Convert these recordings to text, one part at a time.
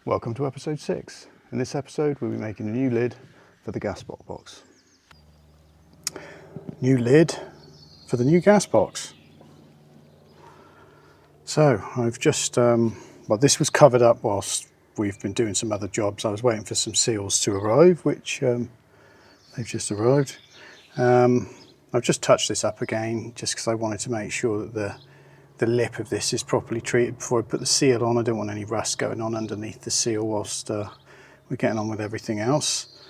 Welcome to episode 6. In this episode we'll be making a new lid for the gas bottle box. New lid for the new gas box. So I've just, this was covered up whilst we've been doing some other jobs. I was waiting for some seals to arrive, which they've just arrived. I've just touched this up again just because I wanted to make sure that the lip of this is properly treated before I put the seal on. I don't want any rust going on underneath the seal whilst we're getting on with everything else.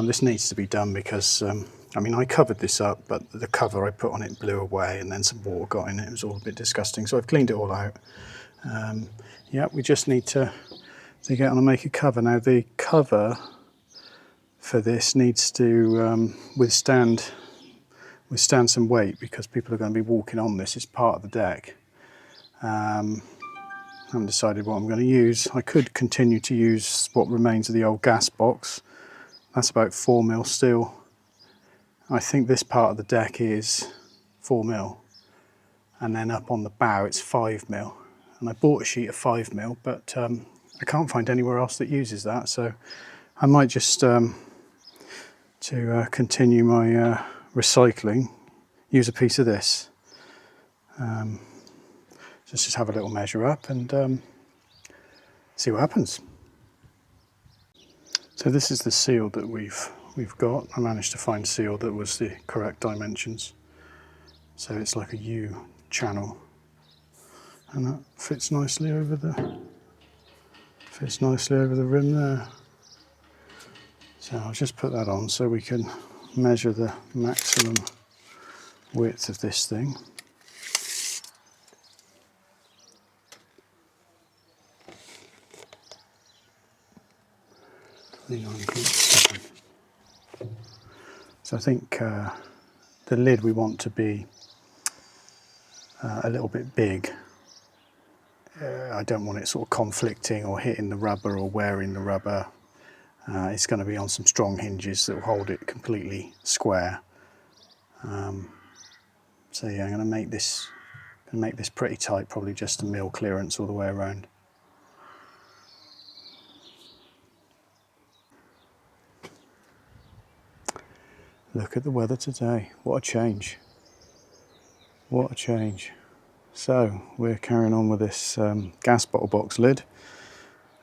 This needs to be done because, I covered this up, but the cover I put on it blew away and then some water got in it. It was all a bit disgusting, so I've cleaned it all out. We just need to get on and make a cover. Now the cover for this needs to withstand some weight because people are going to be walking on this. It's part of the deck. I haven't decided what I'm going to use. I could continue to use what remains of the old gas box. That's about 4mm steel. I think this part of the deck is 4mm, and then up on the bow it's 5mm. And I bought a sheet of 5mm, but I can't find anywhere else that uses that, so I might just to continue my recycling, use a piece of this. Just have a little measure up and see what happens. So this is the seal that we've got. I managed to find seal that was the correct dimensions. So it's like a U channel, and that fits nicely over the rim there. So I'll just put that on so we can measure the maximum width of this thing. So I think the lid we want to be a little bit big. I don't want it sort of conflicting or hitting the rubber or wearing the rubber. It's going to be on some strong hinges that will hold it completely square. So yeah, I'm going to make this pretty tight, probably just a mil clearance all the way around. Look at the weather today. What a change. What a change. So we're carrying on with this gas bottle box lid.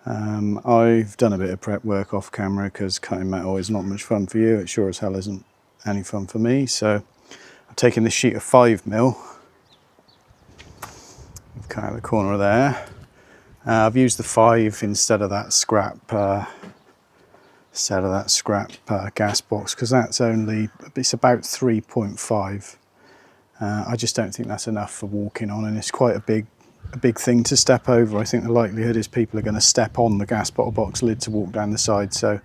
I've done a bit of prep work off camera because cutting metal is not much fun for you. It sure as hell isn't any fun for me. So I've taken this sheet of 5mm. I've cut out the corner there. I've used the 5 instead of that scrap gas box because it's about 3.5. I just don't think that's enough for walking on, and it's quite a big thing to step over. I think the likelihood is people are going to step on the gas bottle box lid to walk down the side, so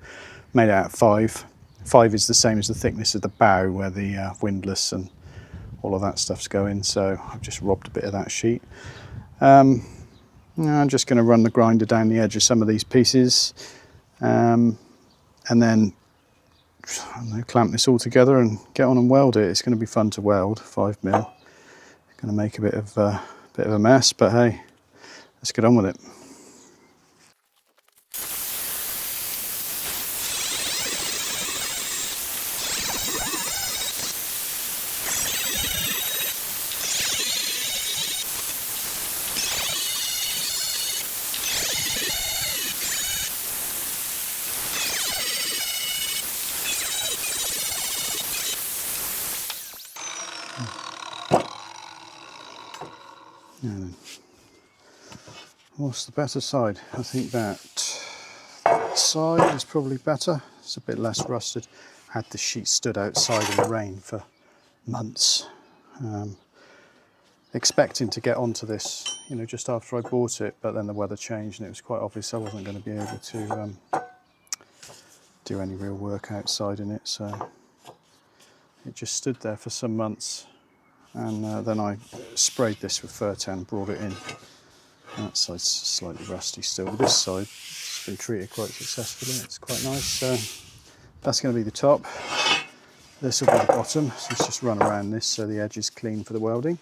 made it out of 5. 5 is the same as the thickness of the bow where the windlass and all of that stuff's going, so I've just robbed a bit of that sheet. I'm just going to run the grinder down the edge of some of these pieces. And then clamp this all together and get on and weld it. It's going to be fun to weld. 5mm. Going to make a bit of a mess, but hey, let's get on with it. What's the better side? I think that side is probably better. It's a bit less rusted. Had the sheet stood outside in the rain for months, expecting to get onto this, just after I bought it, but then the weather changed and it was quite obvious I wasn't going to be able to do any real work outside in it, so it just stood there for some months, and then I sprayed this with Fertan, brought it in. That side's slightly rusty still, but this side has been treated quite successfully. It's quite nice. So that's going to be the top. This will be the bottom. So let's just run around this so the edge is clean for the welding.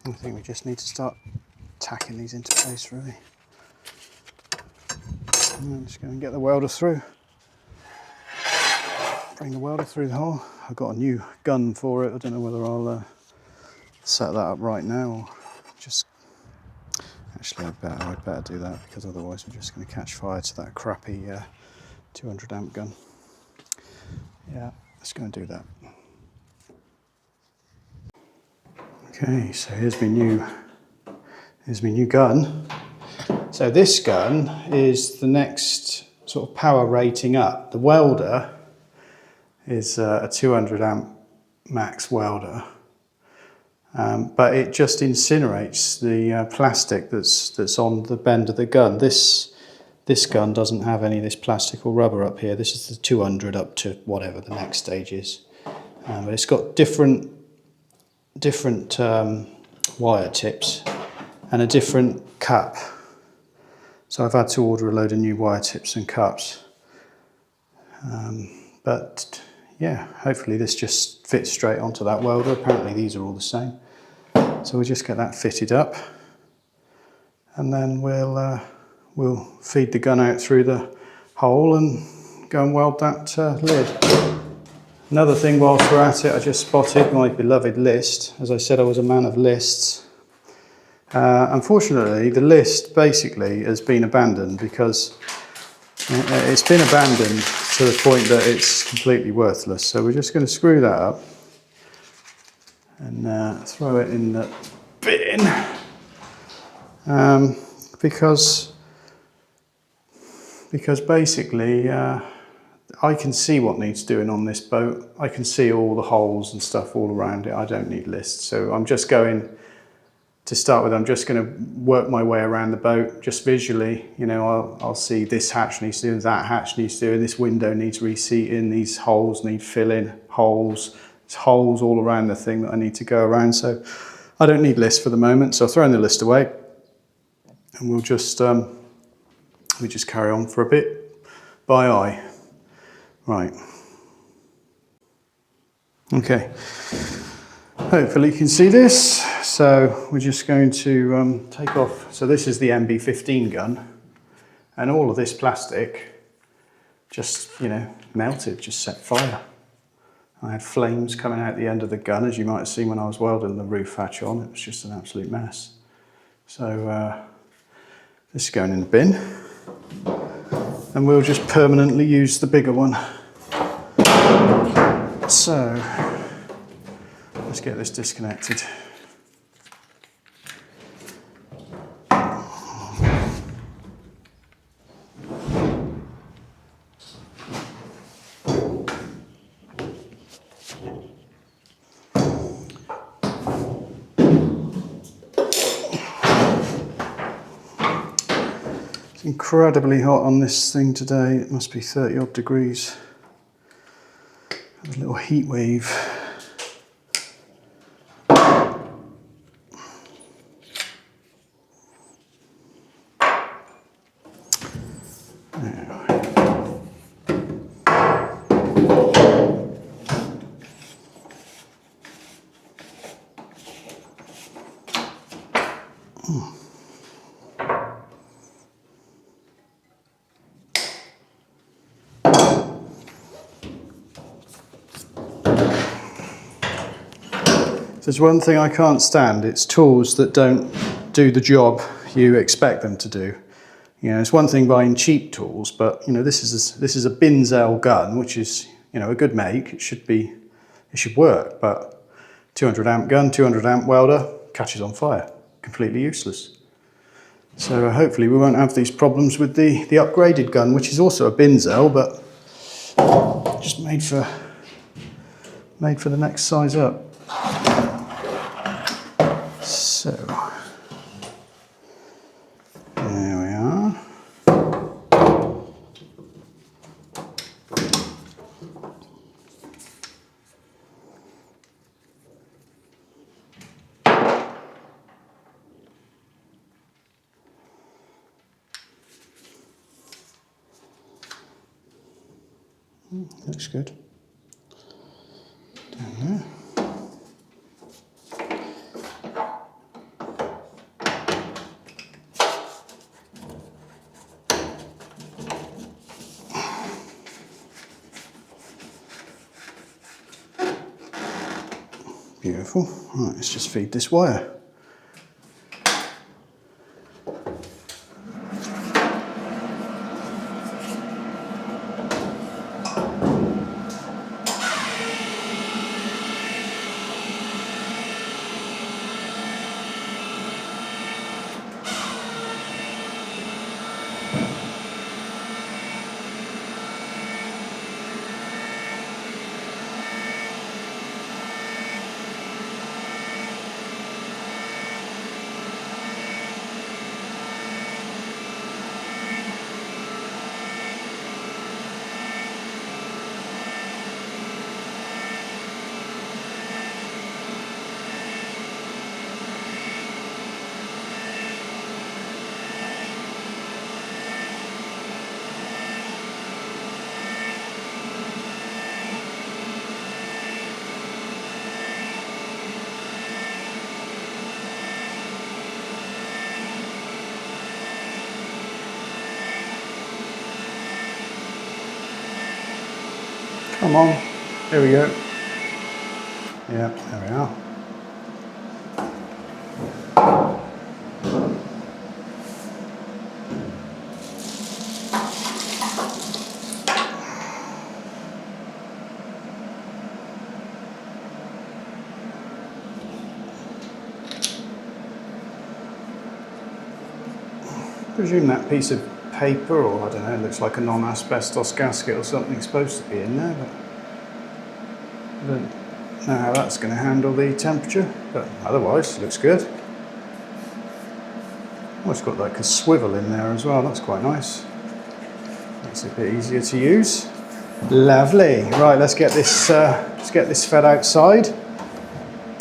I think we just need to start tacking these into place really. And just go and get the welder through. Bring the welder through the hole. I've got a new gun for it. I don't know whether I'll set that up right now or just... Actually, I'd better do that because otherwise we're just going to catch fire to that crappy 200 amp gun. Yeah, let's go and do that. Okay, so here's my new gun. So this gun is the next sort of power rating up. The welder is a 200 amp max welder, but it just incinerates the plastic that's on the bend of the gun. This gun doesn't have any of this plastic or rubber up here. This is the 200 up to whatever the next stage is, but it's got different wire tips and a different cup. So I've had to order a load of new wire tips and cups. But yeah, hopefully this just fits straight onto that welder. Apparently these are all the same. So we'll just get that fitted up, and then we'll feed the gun out through the hole and go and weld that lid. Another thing whilst we're at it, I just spotted my beloved list. As I said, I was a man of lists. Unfortunately, the list basically has been abandoned because it's been abandoned to the point that it's completely worthless. So we're just going to screw that up and throw it in the bin because basically I can see what needs doing on this boat. I can see all the holes and stuff all around it. I don't need lists. So I'm just going to start with. I'm just going to work my way around the boat just visually. You know, I'll see this hatch needs doing, that hatch needs doing, this window needs reseating, these holes need filling, holes. There's holes all around the thing that I need to go around. So I don't need lists for the moment. So I've thrown the list away and we'll just carry on for a bit by eye. Right. Okay. Hopefully you can see this. So we're just going to take off. So this is the MB15 gun, and all of this plastic just, you know, melted, just set fire. I had flames coming out the end of the gun, as you might have seen when I was welding the roof hatch on. It was just an absolute mess. So this is going in the bin, and we'll just permanently use the bigger one. So let's get this disconnected. It's incredibly hot on this thing today. It must be 30 odd degrees. A little heat wave. There's one thing I can't stand, it's tools that don't do the job you expect them to do. You know, it's one thing buying cheap tools, but you know, this is a Binzel gun, which is, you know, a good make. It should work, but 200 amp gun, 200 amp welder, catches on fire, completely useless. So hopefully we won't have these problems with the upgraded gun, which is also a Binzel, but just made for the next size up. So, there we are. Looks good. Down there. careful. Right, let's just feed this wire. Come on, here we go. Yeah, there we are. I presume that piece of paper, or I don't know, it looks like a non-asbestos gasket or something supposed to be in there, but I don't know how that's going to handle the temperature, but otherwise it looks good. Oh, it's got like a swivel in there as well, that's quite nice. Makes it a bit easier to use. Lovely. Right, let's get this fed outside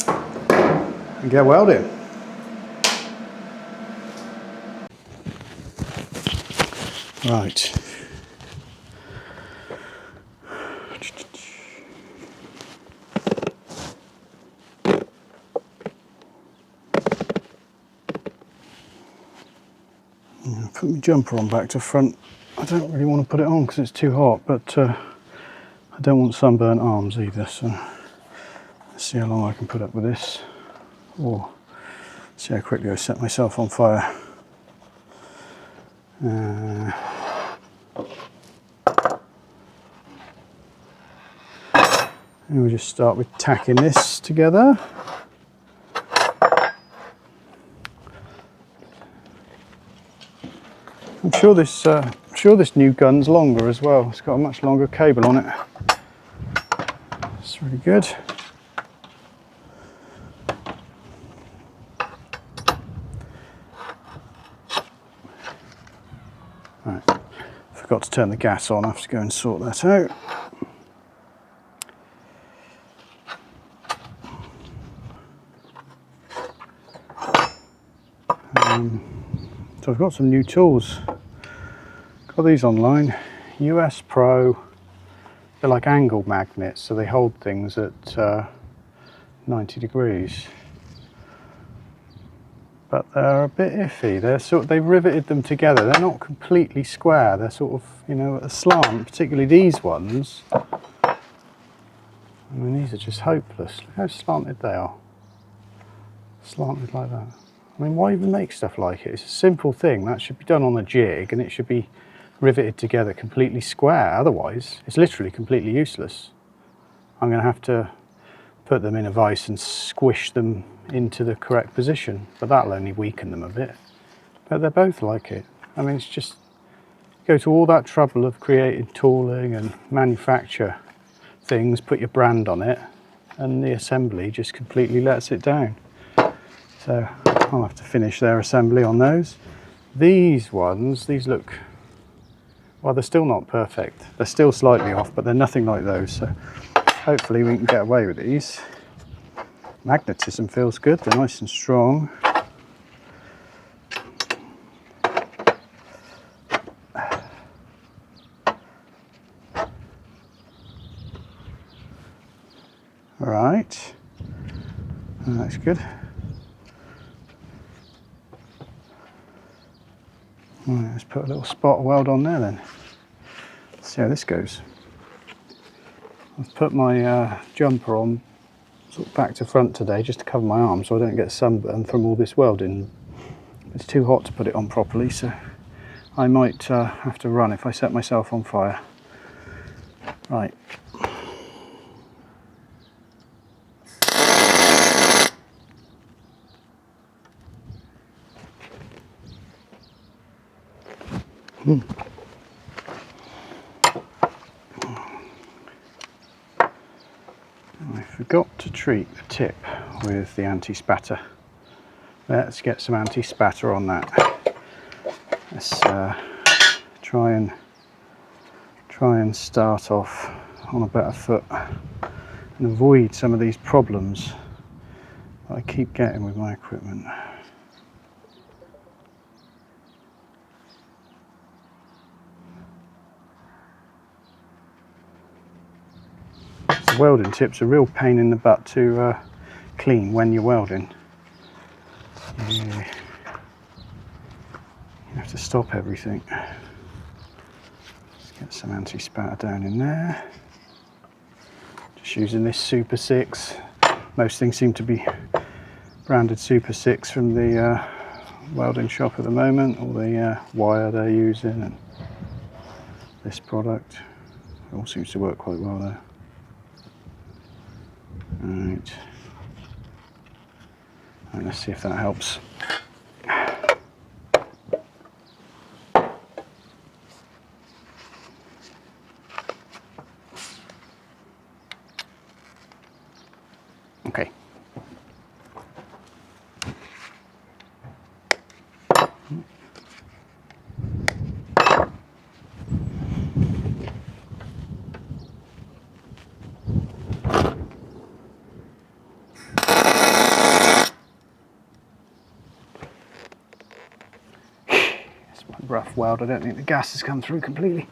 and get welding. Right. Put my jumper on back to front. I don't really want to put it on because it's too hot, but I don't want sunburnt arms either, so let's see how long I can put up with this, or see how quickly I set myself on fire. And we'll just start with tacking this together. I'm sure this new gun's longer as well. It's got a much longer cable on it. It's really good. Right, forgot to turn the gas on. I have to go and sort that out. So I've got some new tools. Got these online. US Pro. They're like angle magnets, so they hold things at 90 degrees. But they're a bit iffy. They've riveted them together. They're not completely square. They're sort of, you know, at a slant. Particularly these ones. I mean, these are just hopeless. Look how slanted they are. Slanted like that. I mean, why even make stuff like it? It's a simple thing. That should be done on a jig, and it should be riveted together completely square. Otherwise, it's literally completely useless. I'm going to have to put them in a vise and squish them into the correct position, but that'll only weaken them a bit. But they're both like it. I mean, it's just go to all that trouble of creating tooling and manufacture things, put your brand on it, and the assembly just completely lets it down. So I'll have to finish their assembly on those. These ones, these look, well, they're still not perfect. They're still slightly off, but they're nothing like those. So hopefully we can get away with these. Magnetism feels good. They're nice and strong. All right. That looks good. Right, let's put a little spot weld on there then. Let's see how this goes. I've put my jumper on sort of back to front today just to cover my arm so I don't get sunburn from all this welding. It's too hot to put it on properly, so I might have to run if I set myself on fire. Right. I forgot to treat the tip with the anti-spatter. Let's get some anti-spatter on that. Let's try and start off on a better foot and avoid some of these problems that I keep getting with my equipment. The welding tip's a real pain in the butt to clean when you're welding. You have to stop everything. Let's get some anti-spatter down in there. Just using this Super 6. Most things seem to be branded Super 6 from the welding shop at the moment, or the wire they're using, and this product. It all seems to work quite well there. Right. And let's see if that helps. Okay. Rough weld. I don't think the gas has come through completely.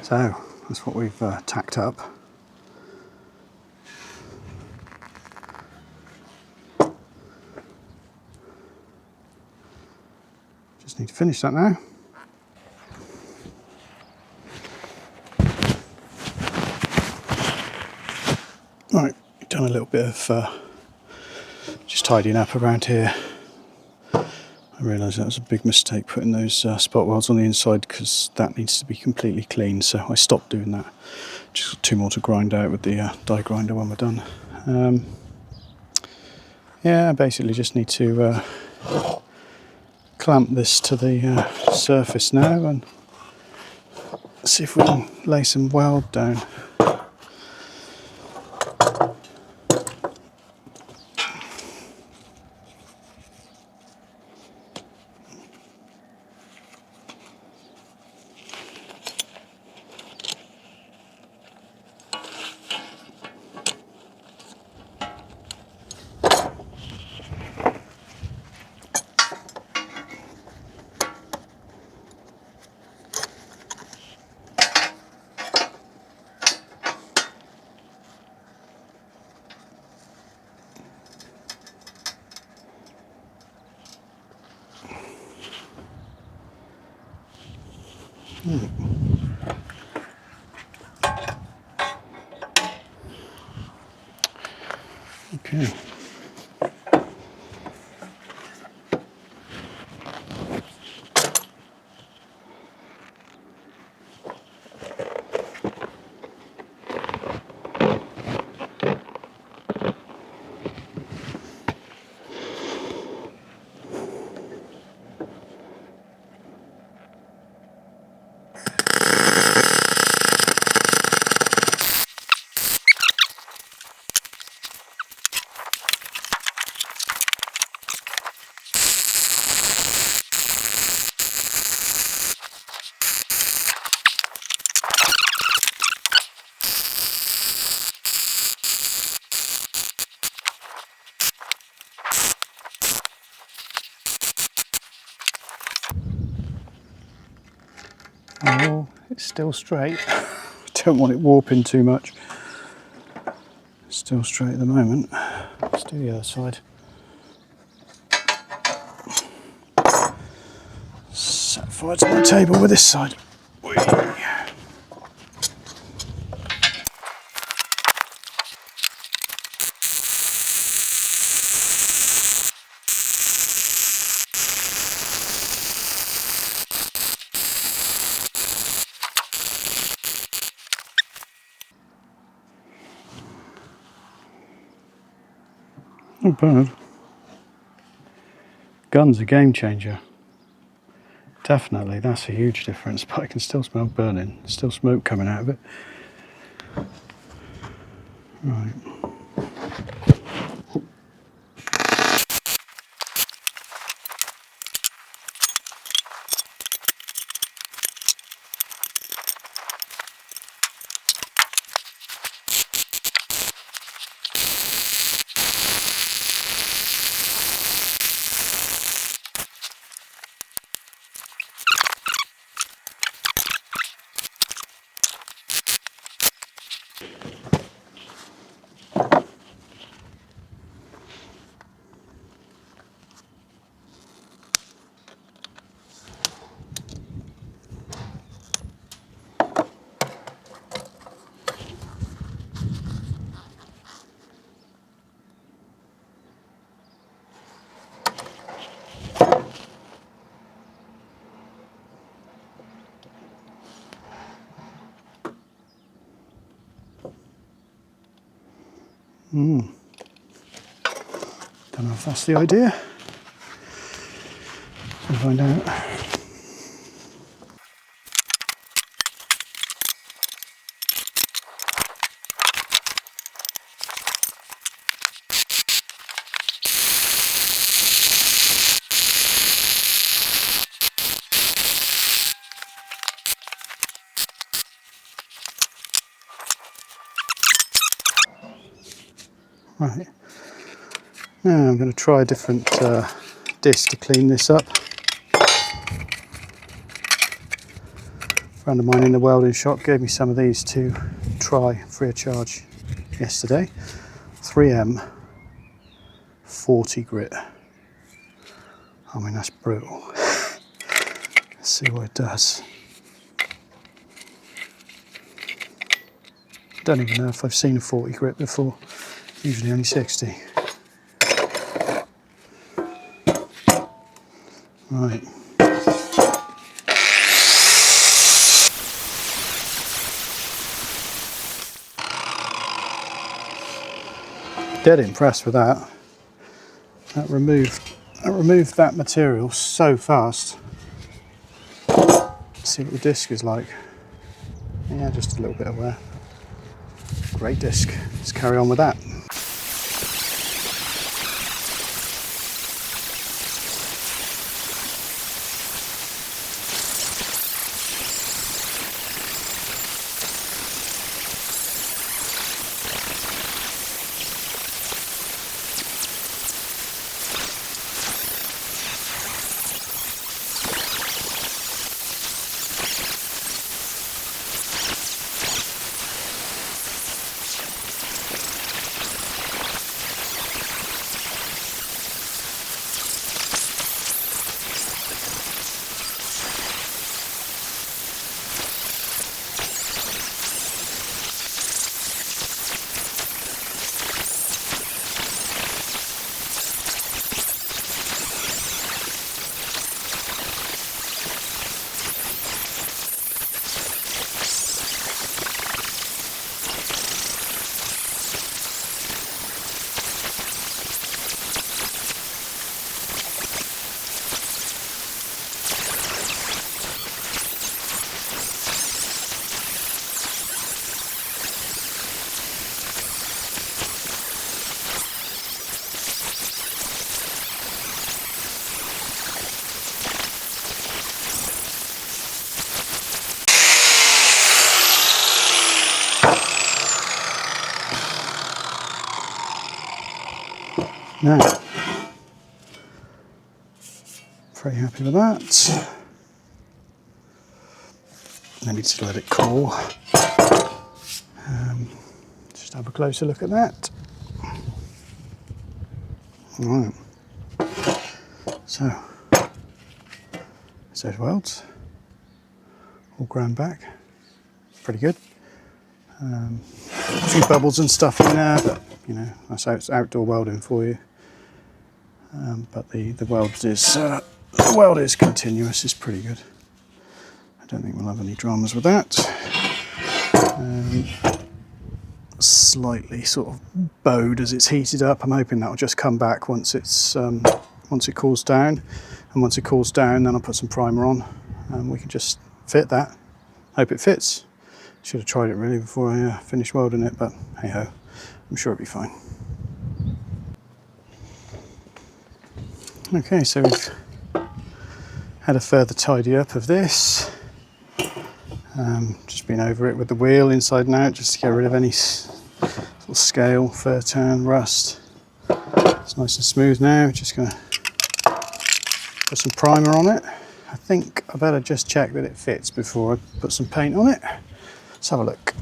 So that's what we've tacked up. Just need to finish that now. Right, done a little bit of just tidying up around here. I realised that was a big mistake putting those spot welds on the inside, because that needs to be completely clean, so I stopped doing that. Just got 2 more to grind out with the die grinder when we're done. Yeah, basically just need to clamp this to the surface now and see if we can lay some weld down. Okay. Oh, it's still straight. Don't want it warping too much. It's still straight at the moment. Let's do the other side. Set fire to my table with this side. Whee. Not bad. Gun's a game changer. Definitely, that's a huge difference, but I can still smell burning. Still smoke coming out of it. Right. Don't know if that's the idea. We'll find out. Right. Now I'm going to try a different disc to clean this up. A friend of mine in the welding shop gave me some of these to try free of charge yesterday. 3M 40 grit. I mean, that's brutal. Let's see what it does. Don't even know if I've seen a 40 grit before. Usually only 60. Right. Dead impressed with that. That removed that material so fast. Let's see what the disc is like. Yeah, just a little bit of wear. Great disc. Let's carry on with that. Now, pretty happy with that. I need to let it cool. Just have a closer look at that. All right. So, there's those welds, all ground back, pretty good. A few bubbles and stuff in there, but you know, that's how it's outdoor welding for you. But the weld is continuous, it's pretty good. I don't think we'll have any dramas with that. Slightly sort of bowed as it's heated up. I'm hoping that'll just come back once it's once it cools down, and once it cools down, then I'll put some primer on, and we can just fit that. Hope it fits. Should have tried it really before I finished welding it, but hey ho, I'm sure it'll be fine. Okay, so we've had a further tidy up of this. Just been over it with the wheel inside and out, just to get rid of any sort of scale, Fertan, rust. It's nice and smooth now. Just going to put some primer on it. I think I better just check that it fits before I put some paint on it. Let's have a look.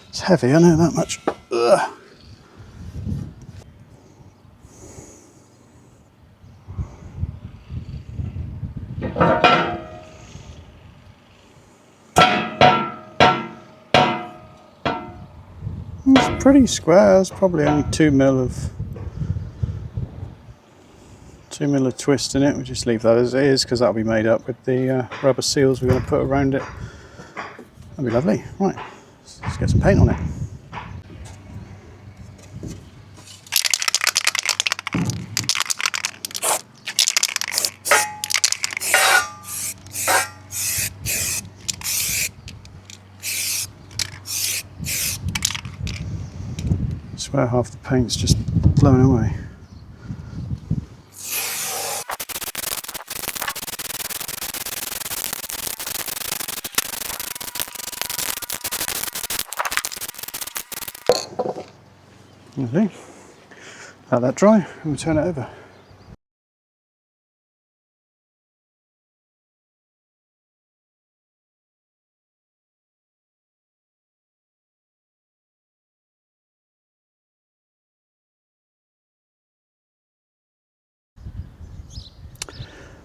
It's heavy, I know that much. Ugh. It's pretty square. There's probably only 2 mil of twist in it. We'll just leave that as it is because that'll be made up with the rubber seals we're going to put around it. That'll be lovely. Right, let's get some paint on it. I swear half the paint's just blown away. Okay, let that dry and we'll turn it over.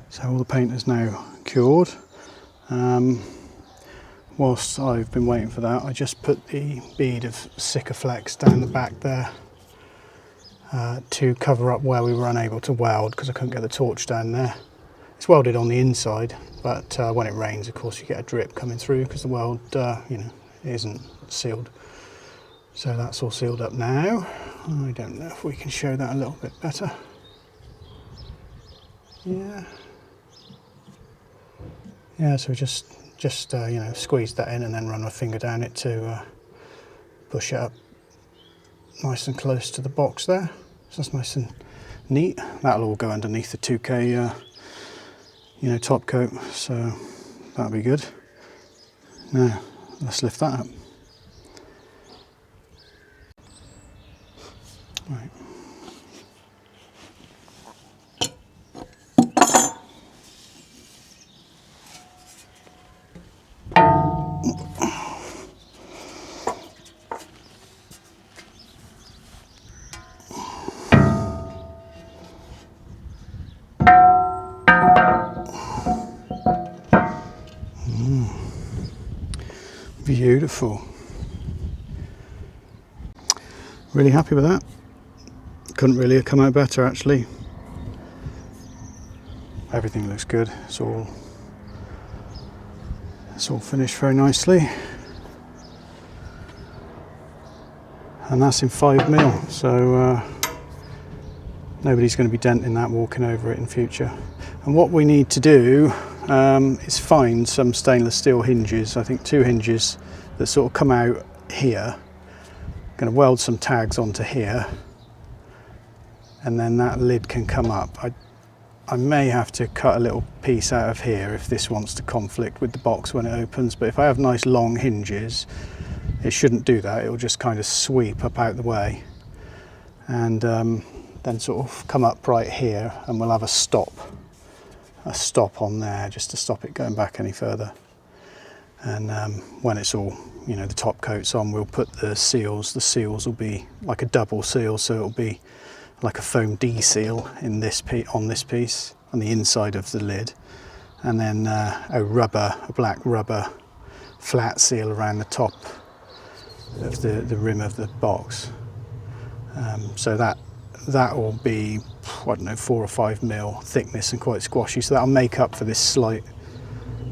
So all the paint is now cured. Whilst I've been waiting for that, I just put the bead of Sikaflex down the back there to cover up where we were unable to weld because I couldn't get the torch down there. It's welded on the inside, but when it rains, of course, you get a drip coming through because the weld, you know, isn't sealed. So that's all sealed up now. I don't know if we can show that a little bit better. Yeah, so just you know, squeeze that in and then run my finger down it to push it up nice and close to the box there. So that's nice and neat. That'll all go underneath the 2K you know, top coat, so that'll be good. Now let's lift that up. Right. Beautiful. Really happy with that. Couldn't really have come out better actually. Everything looks good. It's all finished very nicely. And that's in 5mm, so nobody's going to be denting that walking over it in future. And what we need to do is find some stainless steel hinges. I think 2 hinges that sort of come out here. I'm going to weld some tags onto here, and then that lid can come up. I may have to cut a little piece out of here if this wants to conflict with the box when it opens, but if I have nice long hinges, it shouldn't do that. It'll just kind of sweep up out the way and then sort of come up right here, and we'll have a stop a stop on there just to stop it going back any further. And when it's all, you know, the top coat's on, we'll put the seals. The seals will be like a double seal, so it'll be like a foam D seal in this on this piece, on the inside of the lid, and then a black rubber flat seal around the top of the rim of the box. So that will be, I don't know, 4 or 5 mil thickness and quite squashy. So that'll make up for this slight.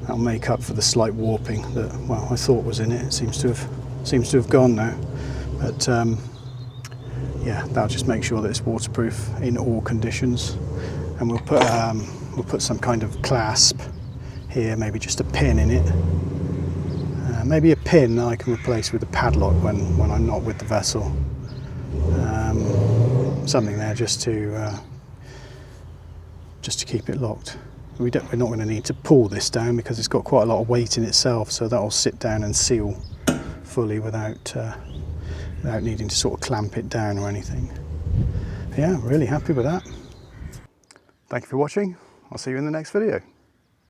That'll make up for the slight warping that, well, I thought was in it. It seems to have gone now. But yeah, that'll just make sure that it's waterproof in all conditions. And we'll put some kind of clasp here, maybe just a pin in it. Maybe a pin that I can replace with a padlock when I'm not with the vessel. Something there just to keep it locked. We're not going to need to pull this down because it's got quite a lot of weight in itself, so that will sit down and seal fully without needing to sort of clamp it down or anything. Yeah, really happy with that. Thank you for watching. I'll see you in the next video.